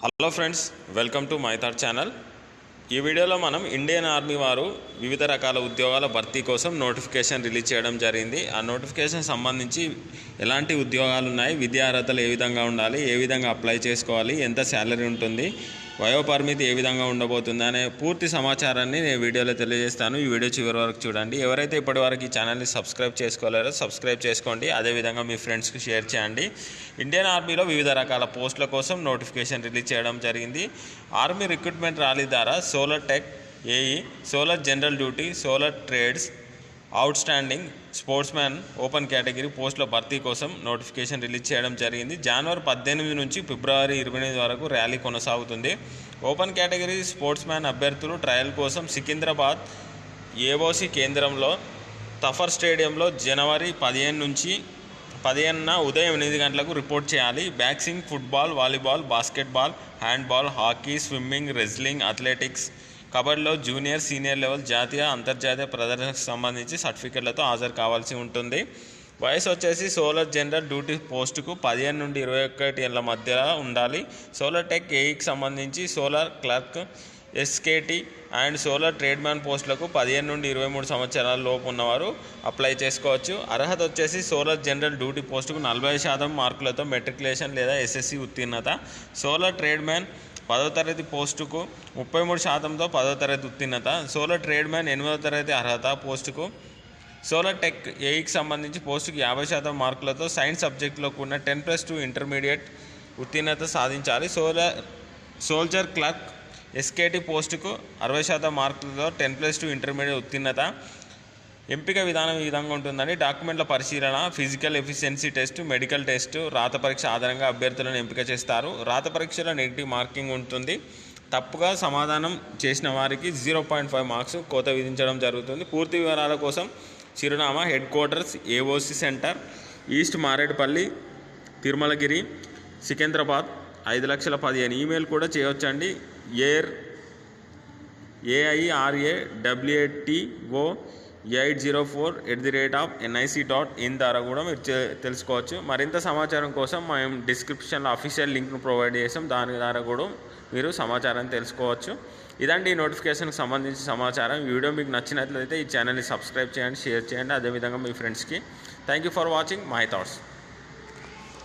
Hello friends, welcome to my thought channel. ఈ వీడియోలో మనం ఇండియన్ ఆర్మీ వారు వివిధ రకాల ఉద్యోగాల భర్తీ కోసం నోటిఫికేషన్ రిలీజ్ చేయడం జరిగింది. ఆ నోటిఫికేషన్ సంబంధించి ఎలాంటి ఉద్యోగాలు ఉన్నాయి, విద్యా అర్హతలు ఏ విధంగా ఉండాలి, ఏ విధంగా అప్లై చేసుకోవాలి, ఎంత శాలరీ ఉంటుంది, వయో పరిమితి ఏ విధంగా ఉండబోతుంది అనే పూర్తి సమాచారాన్ని నేను వీడియోలో తెలియజేస్తాను. ఈ వీడియో చివరి వరకు చూడండి. ఎవరైతే ఇప్పటివరకు ఈ ఛానల్ని సబ్స్క్రైబ్ చేసుకోలేరో సబ్స్క్రైబ్ చేసుకోండి. అదేవిధంగా మీ ఫ్రెండ్స్కి షేర్ చేయండి. ఇండియన్ ఆర్మీలో వివిధ రకాల పోస్టుల కోసం నోటిఫికేషన్ రిలీజ్ చేయడం జరిగింది. ఆర్మీ రిక్రూట్మెంట్ ర్యాలీ ద్వారా solar tech, AE, solar general duty, solar trades, out standing sports man open category పోస్టుల భర్తీ కోసం నోటిఫికేషన్ రిలీజ్ చేయడం జరిగింది. జనవరి 18 నుంచి ఫిబ్రవరి 28 వరకు ర్యాలీ కొనసాగుతుంది. ఓపెన్ కేటగిరీ స్పోర్ట్స్ మ్యాన్ అభ్యర్థులు ట్రయల్ కోసం సికింద్రాబాద్ ఏఓసి కేంద్రంలో తఫర్ స్టేడియంలో జనవరి 15న ఉదయం 8 గంటలకు రిపోర్ట్ చేయాలి. Boxing, football, volleyball, basketball, handball, hockey, swimming, wrestling, athletics, కబడ్డీలో జూనియర్, సీనియర్ లెవెల్, జాతీయ, అంతర్జాతీయ ప్రదర్శనకు సంబంధించి సర్టిఫికెట్లతో హాజరు కావాల్సి ఉంటుంది. వయసు వచ్చేసి సోలార్ జనరల్ డ్యూటీ పోస్టుకు 15 నుండి 21 ఏళ్ల మధ్య ఉండాలి. సోలార్ టెక్, ఏఈకి సంబంధించి సోలార్ క్లర్క్, ఎస్కేటీ అండ్ సోలార్ ట్రేడ్మ్యాన్ పోస్టులకు 15 నుండి 23 సంవత్సరాల లోపు ఉన్నవారు అప్లై చేసుకోవచ్చు. అర్హత వచ్చేసి సోలార్ జనరల్ డ్యూటీ పోస్టుకు 40% మార్కులతో మెట్రికులేషన్ లేదా ఎస్ఎస్సి ఉత్తీర్ణత. సోలార్ ట్రేడ్మ్యాన్ 10వ తరగతి పోస్టుకు 33%తో 10వ తరగతి ఉత్తీర్ణత. సోలార్ ట్రేడ్మ్యాన్ 8వ తరగతి అర్హత పోస్టుకు. సోలార్ టెక్, ఏఈకి సంబంధించి పోస్టుకు 50% మార్కులతో సైన్స్ సబ్జెక్టులో కూడిన 10+2 ఇంటర్మీడియట్ ఉత్తీర్ణత సాధించాలి. సోల్జర్ క్లర్క్, ఎస్కేటీ పోస్టుకు 60% మార్కులతో 10+2 ఇంటర్మీడియట్ ఉత్తీర్ణత. ఎంపిక విధానం ఈ విధంగా ఉంటుందని డాక్యుమెంట్ల పరిశీలన, physical efficiency test, medical test, రాత పరీక్ష ఆధారంగా అభ్యర్థులను ఎంపిక చేస్తారు. రాత పరీక్షలో నెగిటివ్ మార్కింగ్ ఉంటుంది. తప్పుగా సమాధానం చేసిన వారికి 0.5 మార్క్స్ కోత విధించడం జరుగుతుంది. పూర్తి వివరాల కోసం చిరునామా headquarters, AOC centre, east Maredpally, Tirumalagiri, Secunderabad 5,15,000. Email కూడా చేయవచ్చండి. AIRAWATO804@nic.in ద్వారా కూడా మీరు తెలుసుకోవచ్చు. మరింత సమాచారం కోసం మేము డిస్క్రిప్షన్లో అఫీషియల్ లింక్ను ప్రొవైడ్ చేసాం. దాని ద్వారా కూడా మీరు సమాచారాన్ని తెలుసుకోవచ్చు. ఇదండి ఈ నోటిఫికేషన్కి సంబంధించిన సమాచారం. ఈ వీడియో మీకు నచ్చినట్లయితే ఈ ఛానల్ని సబ్స్క్రైబ్ చేయండి, షేర్ చేయండి. అదేవిధంగా మీ ఫ్రెండ్స్కి. Thank you for watching my thoughts.